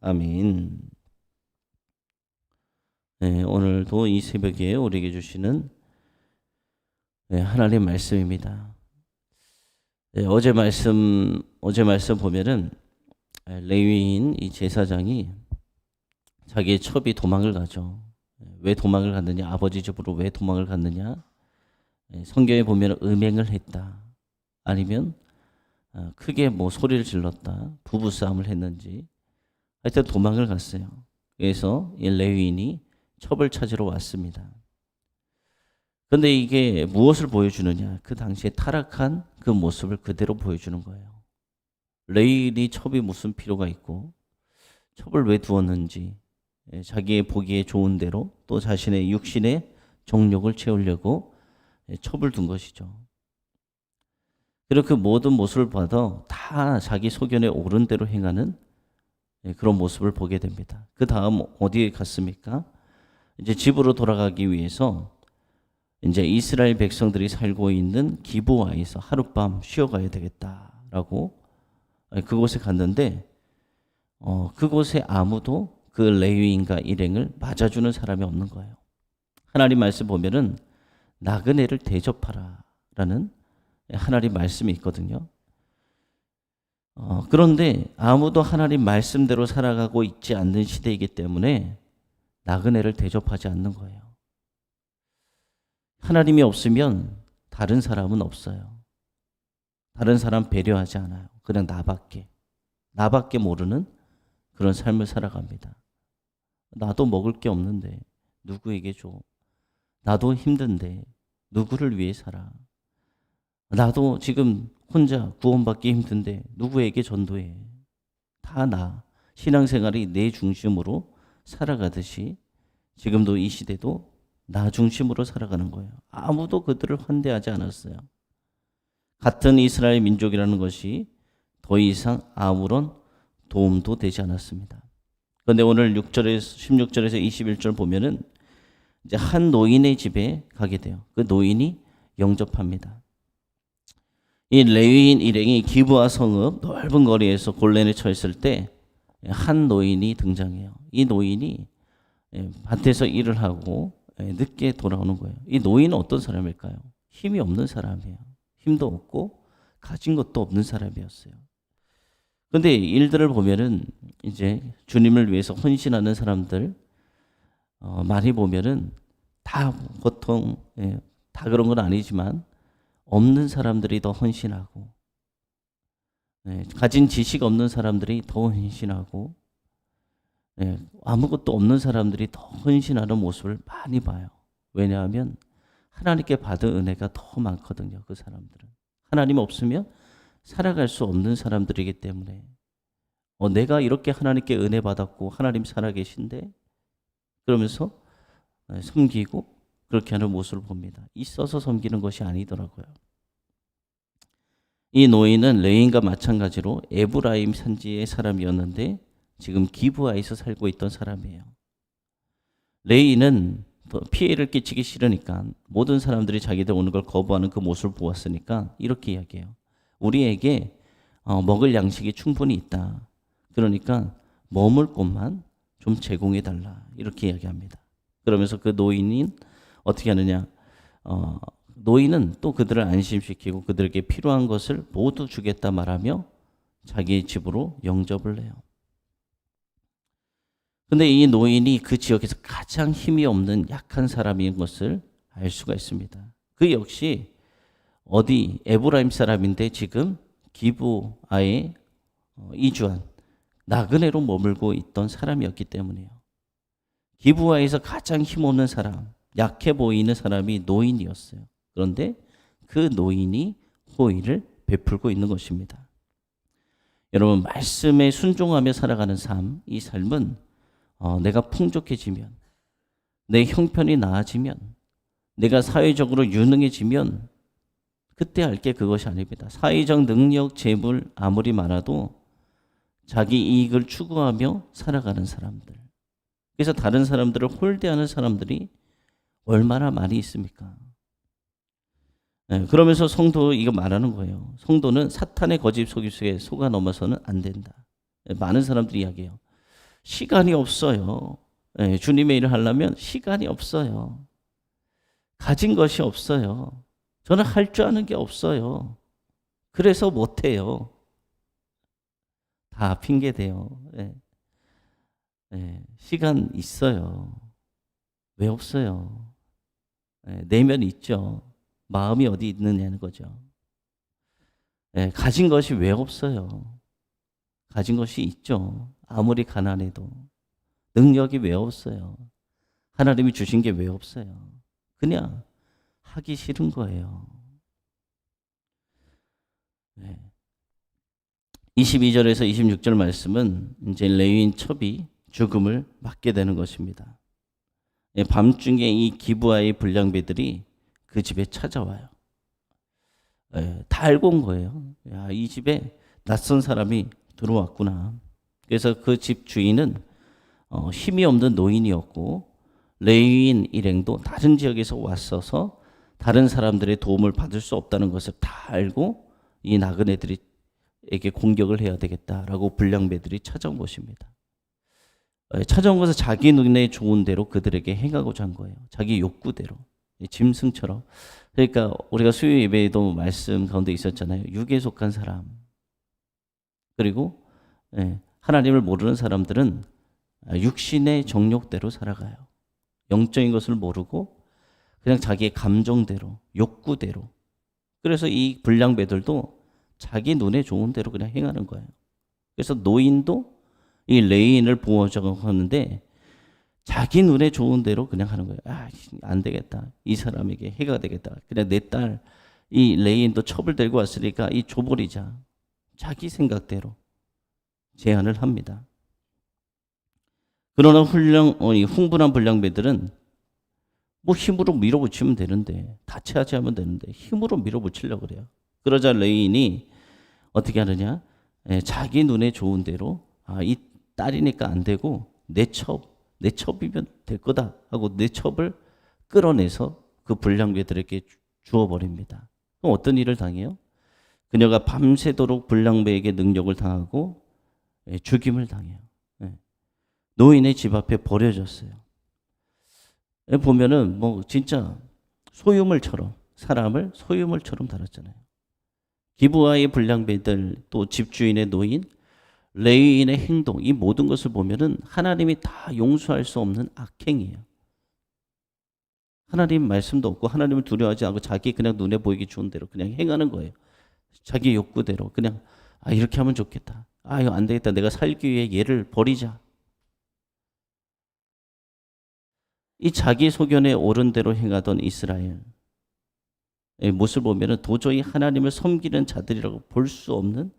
아멘. 네, 오늘도 이 새벽에 우리에게 주시는 하나님 말씀입니다. 네, 어제 말씀 보면은 레위인 이 제사장이 자기의 첩이 도망을 가죠. 왜 도망을 갔느냐? 아버지 집으로 왜 도망을 갔느냐? 성경에 보면 음행을 했다. 아니면 크게 뭐 소리를 질렀다. 부부싸움을 했는지. 하여튼 도망을 갔어요. 그래서 이 레위인이 첩을 찾으러 왔습니다. 그런데 이게 무엇을 보여주느냐? 그 당시에 타락한 그 모습을 그대로 보여주는 거예요. 레위인이 첩이 무슨 필요가 있고 첩을 왜 두었는지, 자기의 보기에 좋은 대로 또 자신의 육신의 정욕을 채우려고 첩을 둔 것이죠. 그리고 그 모든 모습을 봐도 다 자기 소견에 옳은 대로 행하는 그런 모습을 보게 됩니다. 그 다음 어디에 갔습니까? 이제 집으로 돌아가기 위해서 이제 이스라엘 백성들이 살고 있는 기브아에서 하룻밤 쉬어가야 되겠다라고 그곳에 갔는데 그곳에 아무도 그 레위인과 일행을 맞아주는 사람이 없는 거예요. 하나님 말씀 보면은 나그네를 대접하라라는 하나님 말씀이 있거든요. 그런데 아무도 하나님 말씀대로 살아가고 있지 않는 시대이기 때문에 나그네를 대접하지 않는 거예요. 하나님이 없으면 다른 사람은 없어요. 다른 사람 배려하지 않아요. 그냥 나밖에 모르는 그런 삶을 살아갑니다. 나도 먹을 게 없는데 누구에게 줘? 나도 힘든데 누구를 위해 살아? 나도 지금 혼자 구원받기 힘든데 누구에게 전도해? 다 나. 신앙생활이 내 중심으로 살아가듯이 지금도 이 시대도 나 중심으로 살아가는 거예요. 아무도 그들을 환대하지 않았어요. 같은 이스라엘 민족이라는 것이 더 이상 아무런 도움도 되지 않았습니다. 그런데 오늘 16절에서 21절 보면은 이제 한 노인의 집에 가게 돼요. 그 노인이 영접합니다. 이 레위인 일행이 기브아 성읍 넓은 거리에서 곤란에 처했을 때 한 노인이 등장해요. 이 노인이 밭에서 일을 하고 늦게 돌아오는 거예요. 이 노인은 어떤 사람일까요? 힘이 없는 사람이에요. 힘도 없고 가진 것도 없는 사람이었어요. 그런데 일들을 보면은 이제 주님을 위해서 헌신하는 사람들 많이 보면은 다 보통 다 그런 건 아니지만 없는 사람들이 더 헌신하고 가진 지식 없는 사람들이 더 헌신하고 아무것도 없는 사람들이 더 헌신하는 모습을 많이 봐요. 왜냐하면 하나님께 받은 은혜가 더 많거든요. 그 사람들은. 하나님 없으면 살아갈 수 없는 사람들이기 때문에 내가 이렇게 하나님께 은혜 받았고 하나님 살아계신데 그러면서 섬기고 그렇게 하는 모습을 봅니다. 있어서 섬기는 것이 아니더라고요. 이 노인은 레인과 마찬가지로 에브라임 산지의 사람이었는데 지금 기브아에서 살고 있던 사람이에요. 레인은 피해를 끼치기 싫으니까 모든 사람들이 자기들 오는 걸 거부하는 그 모습을 보았으니까 이렇게 이야기해요. 우리에게 먹을 양식이 충분히 있다. 그러니까 머물 곳만 좀 제공해 달라. 이렇게 이야기합니다. 그러면서 그 노인은 어떻게 하느냐? 노인은 또 그들을 안심시키고 그들에게 필요한 것을 모두 주겠다 말하며 자기 집으로 영접을 해요. 근데 이 노인이 그 지역에서 가장 힘이 없는 약한 사람인 것을 알 수가 있습니다. 그 역시 어디 에브라임 사람인데 지금 기브아에 이주한 나그네로 머물고 있던 사람이었기 때문이에요. 기브아에서 가장 힘없는 사람, 약해 보이는 사람이 노인이었어요. 그런데 그 노인이 호의를 베풀고 있는 것입니다. 여러분, 말씀에 순종하며 살아가는 삶, 이 삶은 내가 풍족해지면, 내 형편이 나아지면, 내가 사회적으로 유능해지면 그때 알게 그것이 아닙니다. 사회적 능력, 재물 아무리 많아도 자기 이익을 추구하며 살아가는 사람들. 그래서 다른 사람들을 홀대하는 사람들이 얼마나 많이 있습니까? 그러면서 성도 이거 말하는 거예요. 성도는 사탄의 거짓 속임수에 속아 넘어서는 안 된다. 많은 사람들이 이야기해요. 시간이 없어요. 예, 주님의 일을 하려면 시간이 없어요. 가진 것이 없어요. 저는 할 줄 아는 게 없어요. 그래서 못해요. 다 핑계대요. 예. 예, 시간 있어요. 왜 없어요? 예, 내면 있죠. 마음이 어디 있느냐는 거죠. 예, 가진 것이 왜 없어요? 가진 것이 있죠. 아무리 가난해도. 능력이 왜 없어요? 하나님이 주신 게 왜 없어요? 그냥 하기 싫은 거예요. 네. 22절에서 26절 말씀은 이제 레위인 첩이 죽음을 맞게 되는 것입니다. 밤중에 이 기브아의 불량배들이 그 집에 찾아와요. 다 알고 온 거예요. 야, 이 집에 낯선 사람이 들어왔구나. 그래서 그 집 주인은 힘이 없는 노인이었고 레위인 일행도 다른 지역에서 왔어서 다른 사람들의 도움을 받을 수 없다는 것을 다 알고 이 나그네들에게 공격을 해야 되겠다라고 불량배들이 찾아온 것입니다. 찾아온 것은 자기 눈에 좋은 대로 그들에게 행하고자 한 거예요. 자기 욕구대로. 짐승처럼. 그러니까 우리가 수요 예배에도 말씀 가운데 있었잖아요. 육에 속한 사람. 그리고 하나님을 모르는 사람들은 육신의 정욕대로 살아가요. 영적인 것을 모르고 그냥 자기의 감정대로, 욕구대로. 그래서 이 불량배들도 자기 눈에 좋은 대로 그냥 행하는 거예요. 그래서 노인도 이 레위인을 보호하자고 하는데 자기 눈에 좋은 대로 그냥 하는 거예요. 아, 안 되겠다. 이 사람에게 해가 되겠다. 그냥 내 딸, 이 레위인도 첩을 들고 왔으니까 이 줘버리자. 자기 생각대로 제안을 합니다. 그러나 흥분한 불량배들은 뭐 힘으로 밀어붙이면 되는데, 다치하지 하면 되는데 힘으로 밀어붙이려고 그래요. 그러자 레위인이 어떻게 하느냐? 자기 눈에 좋은 대로 이 딸이니까 안 되고 내 첩이면 될 거다 하고 내 첩을 끌어내서 그 불량배들에게 주어버립니다. 그럼 어떤 일을 당해요? 그녀가 밤새도록 불량배에게 능력을 당하고 죽임을 당해요. 노인의 집 앞에 버려졌어요. 보면은 뭐 진짜 소유물처럼 사람을 소유물처럼 다뤘잖아요. 기브아의 불량배들 또 집주인의 노인 레위인의 행동 이 모든 것을 보면은 하나님이 다 용서할 수 없는 악행이에요. 하나님 말씀도 없고 하나님을 두려워하지 않고 자기 그냥 눈에 보이기 좋은 대로 그냥 행하는 거예요. 자기 욕구대로 그냥 이렇게 하면 좋겠다. 이거 안 되겠다. 내가 살기 위해 얘를 버리자. 이 자기 소견에 옳은 대로 행하던 이스라엘 모습을 보면 도저히 하나님을 섬기는 자들이라고 볼 수 없는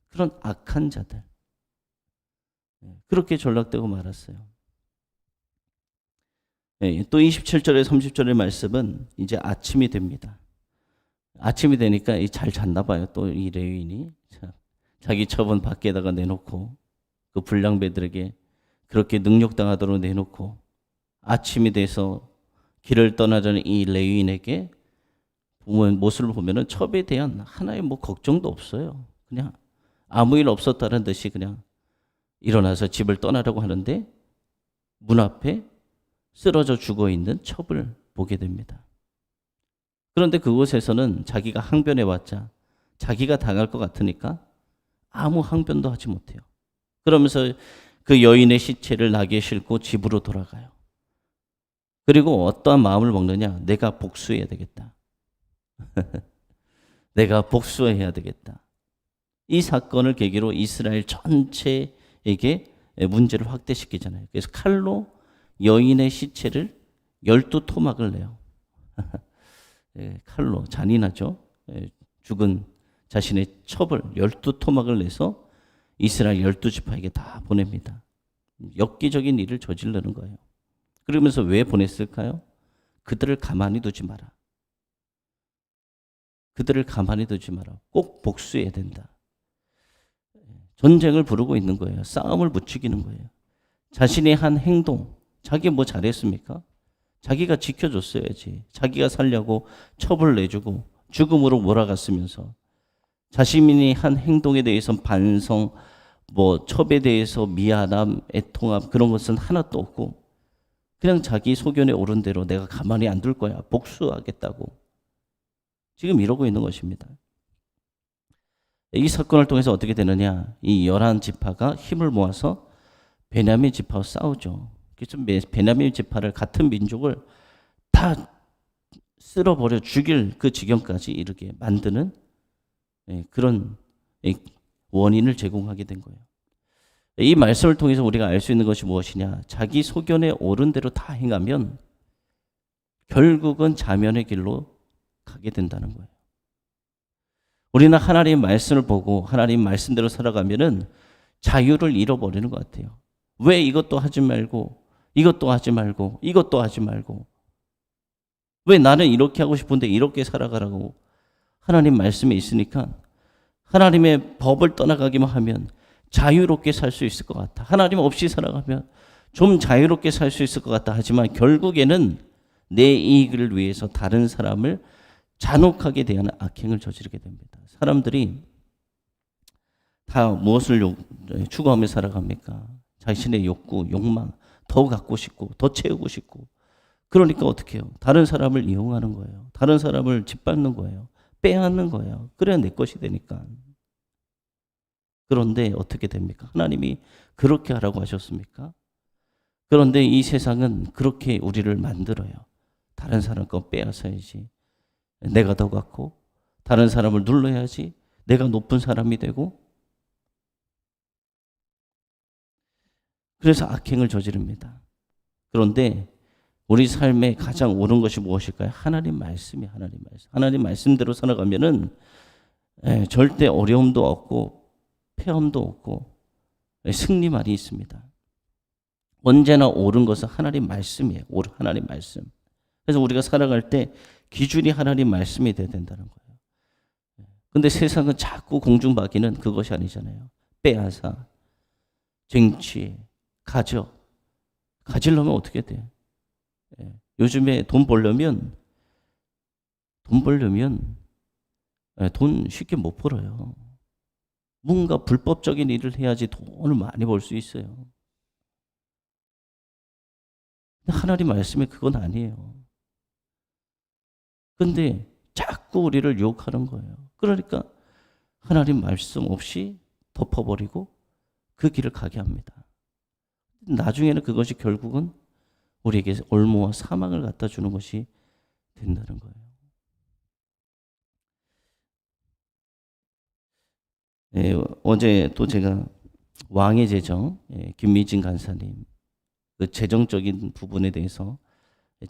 그런 악한 자들. 그렇게 전락되고 말았어요. 또 27절에 30절의 말씀은 이제 아침이 됩니다. 아침이 되니까 잘 잤나 봐요. 또 이 레위인이 자기 첩은 밖에다가 내놓고 그 불량배들에게 그렇게 능욕당하도록 내놓고 아침이 돼서 길을 떠나자는 이 레위인에게 모습을 보면은 첩에 대한 하나의 뭐 걱정도 없어요. 그냥 아무 일 없었다는 듯이 그냥 일어나서 집을 떠나려고 하는데 문 앞에 쓰러져 죽어 있는 첩을 보게 됩니다. 그런데 그곳에서는 자기가 항변해 왔자 자기가 당할 것 같으니까 아무 항변도 하지 못해요. 그러면서 그 여인의 시체를 나귀에 싣고 집으로 돌아가요. 그리고 어떠한 마음을 먹느냐? 내가 복수해야 되겠다. 내가 복수해야 되겠다. 이 사건을 계기로 이스라엘 전체에게 문제를 확대시키잖아요. 그래서 칼로 여인의 시체를 12토막을 내요. 칼로 잔인하죠. 죽은 자신의 첩을 12토막을 내서 이스라엘 12지파에게 다 보냅니다. 엽기적인 일을 저지르는 거예요. 그러면서 왜 보냈을까요? 그들을 가만히 두지 마라. 그들을 가만히 두지 마라. 꼭 복수해야 된다. 전쟁을 부르고 있는 거예요. 싸움을 부추기는 거예요. 자신의 한 행동, 자기 뭐 잘했습니까? 자기가 지켜줬어야지. 자기가 살려고 첩을 내주고 죽음으로 몰아갔으면서 자신이 한 행동에 대해서 반성, 뭐 첩에 대해서 미안함, 애통함 그런 것은 하나도 없고 그냥 자기 소견에 오른 대로 내가 가만히 안 둘 거야. 복수하겠다고. 지금 이러고 있는 것입니다. 이 사건을 통해서 어떻게 되느냐. 이 11지파가 힘을 모아서 베냐민 지파와 싸우죠. 그래서 베냐민 지파를 같은 민족을 다 쓸어버려 죽일 그 지경까지 이르게 만드는 그런 원인을 제공하게 된 거예요. 이 말씀을 통해서 우리가 알 수 있는 것이 무엇이냐. 자기 소견에 옳은 대로 다 행하면 결국은 자면의 길로 가게 된다는 거예요. 우리는 하나님의 말씀을 보고 하나님 말씀대로 살아가면은 자유를 잃어버리는 것 같아요. 왜 이것도 하지 말고 이것도 하지 말고 이것도 하지 말고 왜 나는 이렇게 하고 싶은데 이렇게 살아가라고. 하나님 말씀에 있으니까 하나님의 법을 떠나가기만 하면 자유롭게 살 수 있을 것 같아. 하나님 없이 살아가면 좀 자유롭게 살 수 있을 것 같다. 하지만 결국에는 내 이익을 위해서 다른 사람을 잔혹하게 대하는 악행을 저지르게 됩니다. 사람들이 다 무엇을 추구하며 살아갑니까? 자신의 욕구, 욕망, 더 갖고 싶고 더 채우고 싶고. 그러니까 어떻게 해요? 다른 사람을 이용하는 거예요. 다른 사람을 짓밟는 거예요. 빼앗는 거예요. 그래야 내 것이 되니까. 그런데 어떻게 됩니까? 하나님이 그렇게 하라고 하셨습니까? 그런데 이 세상은 그렇게 우리를 만들어요. 다른 사람 거 빼앗아야지. 내가 더 갖고 다른 사람을 눌러야지. 내가 높은 사람이 되고. 그래서 악행을 저지릅니다. 그런데 우리 삶에 가장 옳은 것이 무엇일까요? 하나님 말씀이 하나님 말씀. 하나님 말씀대로 살아가면은 절대 어려움도 없고 폐함도 없고 승리만이 있습니다. 언제나 옳은 것은 하나님 말씀이에요. 하나님 말씀. 그래서 우리가 살아갈 때 기준이 하나님 말씀이 돼야 된다는 거예요. 근데 세상은 자꾸 공중박이는 그것이 아니잖아요. 빼앗아, 쟁취, 가지려면 어떻게 돼? 요즘에 돈 벌려면 돈 쉽게 못 벌어요. 뭔가 불법적인 일을 해야지 돈을 많이 벌 수 있어요. 근데 하나님 말씀에 그건 아니에요. 근데 자꾸 우리를 유혹하는 거예요. 그러니까 하나님 말씀 없이 덮어버리고 그 길을 가게 합니다. 나중에는 그것이 결국은 우리에게 올무와 사망을 갖다 주는 것이 된다는 거예요. 어제 또 제가 왕의 재정, 김미진 간사님, 그 재정적인 부분에 대해서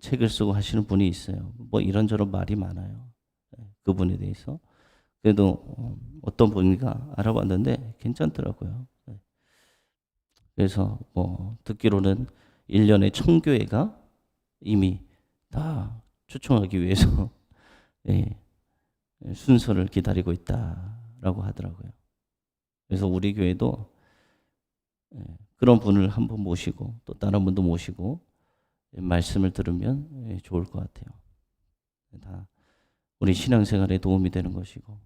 책을 쓰고 하시는 분이 있어요. 뭐 이런저런 말이 많아요. 그분에 대해서. 그래도 어떤 분인가 알아봤는데 괜찮더라고요. 그래서 뭐 듣기로는 1년에 1000교회가 이미 다 초청하기 위해서 순서를 기다리고 있다라고 하더라고요. 그래서 우리 교회도 그런 분을 한번 모시고 또 다른 분도 모시고 말씀을 들으면 좋을 것 같아요. 다 우리 신앙생활에 도움이 되는 것이고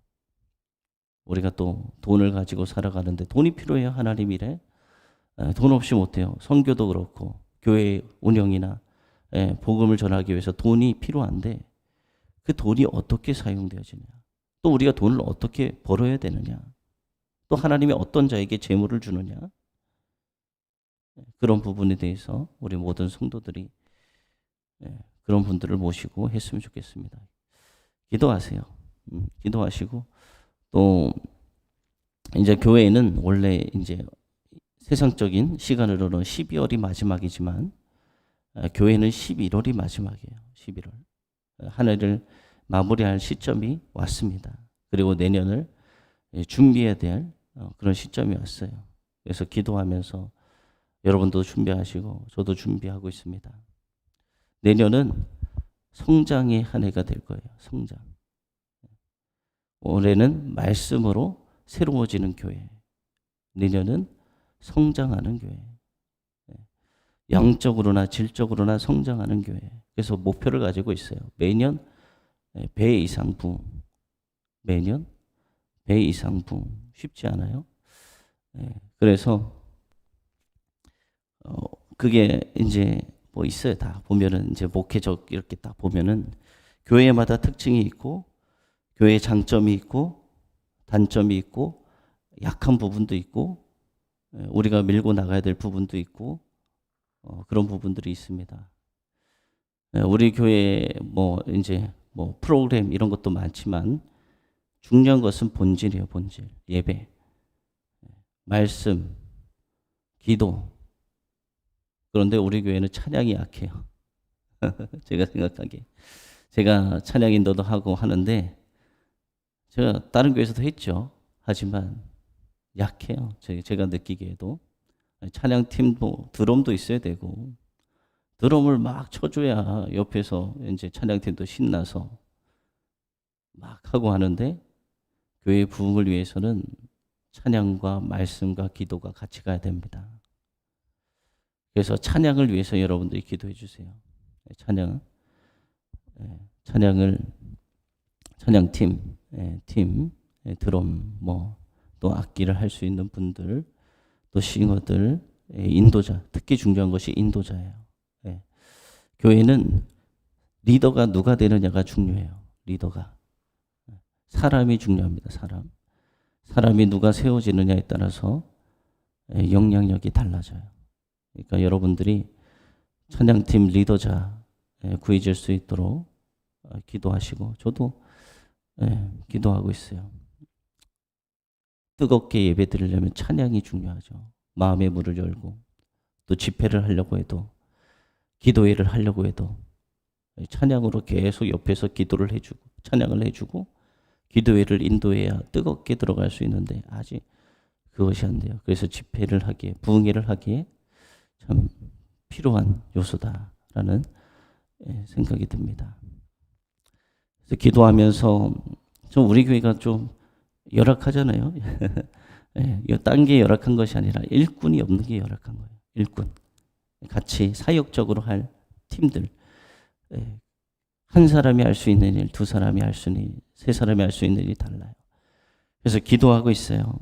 우리가 또 돈을 가지고 살아가는데 돈이 필요해요. 하나님 일에. 돈 없이 못해요. 선교도 그렇고 교회 운영이나 복음을 전하기 위해서 돈이 필요한데 그 돈이 어떻게 사용되어지냐. 또 우리가 돈을 어떻게 벌어야 되느냐. 또 하나님이 어떤 자에게 재물을 주느냐. 그런 부분에 대해서 우리 모든 성도들이 그런 분들을 모시고 했으면 좋겠습니다. 기도하세요. 기도하시고 또 이제 교회에는 원래 이제 세상적인 시간으로는 12월이 마지막이지만 교회는 11월이 마지막이에요. 11월. 한 해를 마무리할 시점이 왔습니다. 그리고 내년을 준비해야 될 그런 시점이 왔어요. 그래서 기도하면서 여러분도 준비하시고 저도 준비하고 있습니다. 내년은 성장의 한 해가 될 거예요. 성장. 올해는 말씀으로 새로워지는 교회. 내년은 성장하는 교회. 양적으로나 질적으로나 성장하는 교회. 그래서 목표를 가지고 있어요. 매년 배 이상 부흥. 매년 배 이상 부흥. 쉽지 않아요. 그래서 그게 이제 뭐 있어요. 다 보면은 이제 목회적 이렇게 딱 보면은 교회마다 특징이 있고 교회의 장점이 있고 단점이 있고 약한 부분도 있고 우리가 밀고 나가야 될 부분도 있고 그런 부분들이 있습니다. 우리 교회 뭐 이제 뭐 프로그램 이런 것도 많지만 중요한 것은 본질이에요. 본질. 예배, 말씀, 기도. 그런데 우리 교회는 찬양이 약해요. 제가 생각하기에. 제가 찬양 인도도 하고 하는데 제가 다른 교회에서도 했죠. 하지만 약해요. 제가 느끼기에도. 찬양팀도 드럼도 있어야 되고 드럼을 막 쳐줘야 옆에서 이제 찬양팀도 신나서 막 하고 하는데 교회의 부흥을 위해서는 찬양과 말씀과 기도가 같이 가야 됩니다. 그래서 찬양을 위해서 여러분들이 기도해 주세요. 찬양을 찬양팀, 드럼, 뭐 또 악기를 할 수 있는 분들, 또 싱어들, 인도자, 특히 중요한 것이 인도자예요. 교회는 리더가 누가 되느냐가 중요해요. 리더가 사람이 중요합니다. 사람이 누가 세워지느냐에 따라서 영향력이 달라져요. 그러니까 여러분들이 찬양팀 리더자 구해질 수 있도록 기도하시고 저도 기도하고 있어요. 뜨겁게 예배 드리려면 찬양이 중요하죠. 마음의 문을 열고 또 집회를 하려고 해도 기도회를 하려고 해도 찬양으로 계속 옆에서 기도를 해주고 찬양을 해주고 기도회를 인도해야 뜨겁게 들어갈 수 있는데 아직 그것이 안 돼요. 그래서 집회를 하기에 부흥회를 하기에 참 필요한 요소다라는 생각이 듭니다. 그래서 기도하면서 좀 우리 교회가 좀 열악하잖아요. 딴 게 열악한 것이 아니라 일꾼이 없는 게 열악한 거예요. 일꾼. 같이 사역적으로 할 팀들. 한 사람이 할 수 있는 일, 두 사람이 할 수 있는 일, 세 사람이 할 수 있는 일이 달라요. 그래서 기도하고 있어요.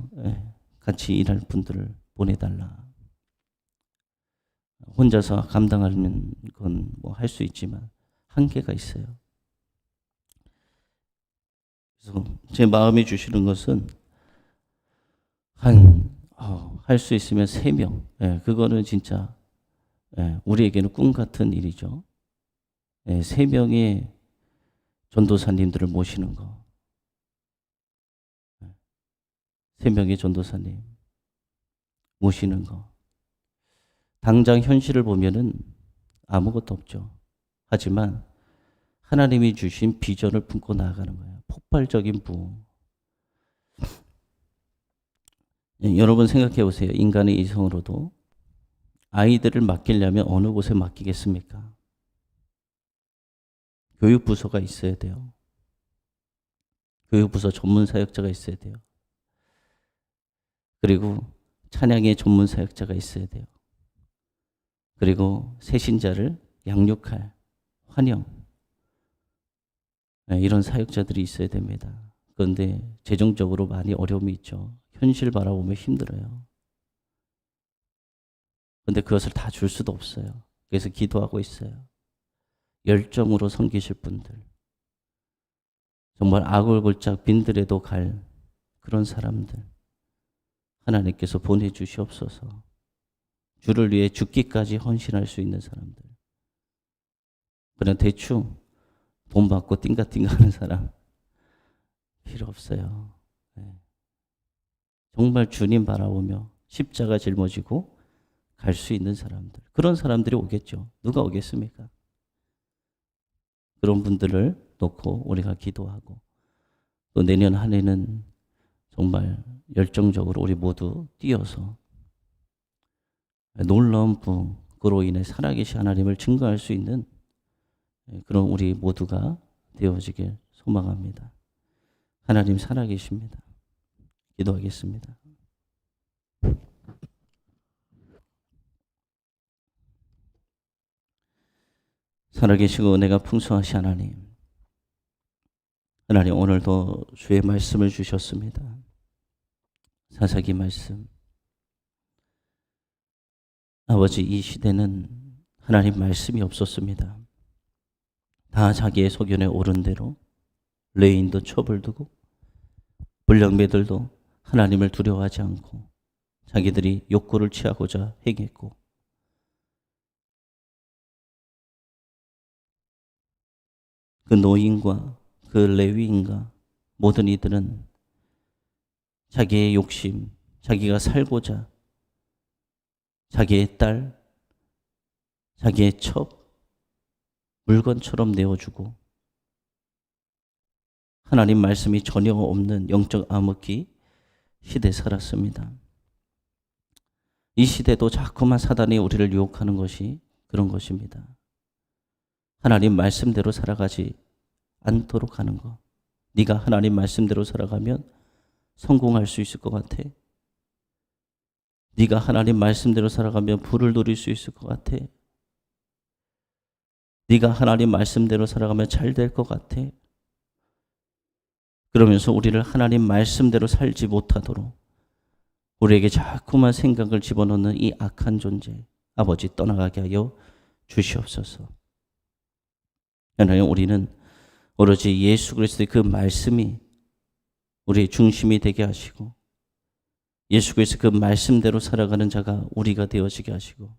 같이 일할 분들을 보내달라. 혼자서 감당하는 건 뭐 할 수 있지만 한계가 있어요. 그래서 제 마음에 주시는 것은 할 수 있으면 3명. 그거는 진짜 우리에게는 꿈 같은 일이죠. 3명의 전도사님들을 모시는 거. 3명의 전도사님 모시는 거. 당장 현실을 보면은 아무것도 없죠. 하지만 하나님이 주신 비전을 품고 나아가는 거예요. 폭발적인 부흥. 여러분 생각해 보세요. 인간의 이성으로도 아이들을 맡기려면 어느 곳에 맡기겠습니까? 교육부서가 있어야 돼요. 교육부서 전문 사역자가 있어야 돼요. 그리고 찬양의 전문 사역자가 있어야 돼요. 그리고 새신자를 양육할 환영 이런 사역자들이 있어야 됩니다. 그런데 재정적으로 많이 어려움이 있죠. 현실 바라보면 힘들어요. 그런데 그것을 다 줄 수도 없어요. 그래서 기도하고 있어요. 열정으로 섬기실 분들. 정말 아골골짝 빈들에도 갈 그런 사람들. 하나님께서 보내주시옵소서. 주를 위해 죽기까지 헌신할 수 있는 사람들. 그냥 대충 돈 받고 띵가띵가 하는 사람 필요 없어요. 정말 주님 바라보며 십자가 짊어지고 갈 수 있는 사람들. 그런 사람들이 오겠죠. 누가 오겠습니까? 그런 분들을 놓고 우리가 기도하고 또 내년 한 해는 정말 열정적으로 우리 모두 뛰어서 놀라운 부흥으로 인해 살아계신 하나님을 증거할 수 있는 그런 우리 모두가 되어지길 소망합니다. 하나님 살아계십니다. 기도하겠습니다. 살아계시고 은혜가 풍성하신 하나님, 오늘도 주의 말씀을 주셨습니다. 사사기 말씀, 아버지, 이 시대는 하나님 말씀이 없었습니다. 다 자기의 소견에 옳은 대로 레인도 첩을 두고 불량배들도 하나님을 두려워하지 않고 자기들이 욕구를 취하고자 행했고, 그 노인과 그 레위인과 모든 이들은 자기의 욕심, 자기가 살고자 자기의 딸, 자기의 첩, 물건처럼 내어주고 하나님 말씀이 전혀 없는 영적 암흑기 시대에 살았습니다. 이 시대도 자꾸만 사단이 우리를 유혹하는 것이 그런 것입니다. 하나님 말씀대로 살아가지 않도록 하는 것. 네가 하나님 말씀대로 살아가면 성공할 수 있을 것 같아. 네가 하나님 말씀대로 살아가면 부를 누릴 수 있을 것 같아. 네가 하나님 말씀대로 살아가면 잘 될 것 같아. 그러면서 우리를 하나님 말씀대로 살지 못하도록 우리에게 자꾸만 생각을 집어넣는 이 악한 존재, 아버지, 떠나가게 하여 주시옵소서. 하나님, 우리는 오로지 예수 그리스도의 그 말씀이 우리의 중심이 되게 하시고 예수 그리스도 그 말씀대로 살아가는 자가 우리가 되어지게 하시고,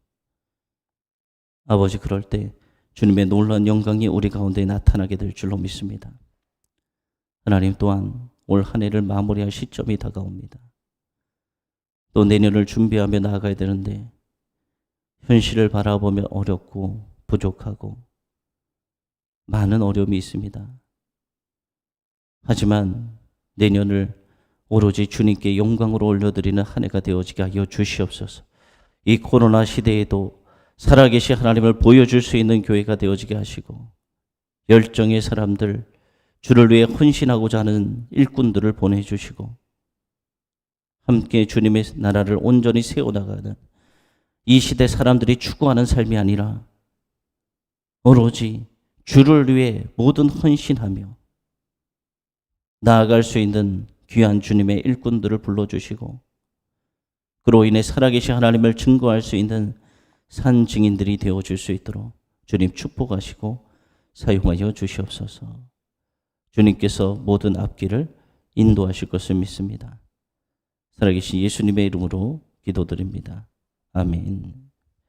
아버지, 그럴 때 주님의 놀라운 영광이 우리 가운데 나타나게 될 줄로 믿습니다. 하나님, 또한 올 한 해를 마무리할 시점이 다가옵니다. 또 내년을 준비하며 나아가야 되는데 현실을 바라보며 어렵고 부족하고 많은 어려움이 있습니다. 하지만 내년을 오로지 주님께 영광으로 올려드리는 한 해가 되어지게 하여 주시옵소서. 이 코로나 시대에도 살아계신 하나님을 보여줄 수 있는 교회가 되어지게 하시고, 열정의 사람들, 주를 위해 헌신하고자 하는 일꾼들을 보내주시고, 함께 주님의 나라를 온전히 세워나가는 이 시대 사람들이 추구하는 삶이 아니라 오로지 주를 위해 모든 헌신하며 나아갈 수 있는 귀한 주님의 일꾼들을 불러주시고, 그로 인해 살아계신 하나님을 증거할 수 있는 산 증인들이 되어줄 수 있도록 주님 축복하시고 사용하여 주시옵소서. 주님께서 모든 앞길을 인도하실 것을 믿습니다. 살아계신 예수님의 이름으로 기도드립니다. 아멘.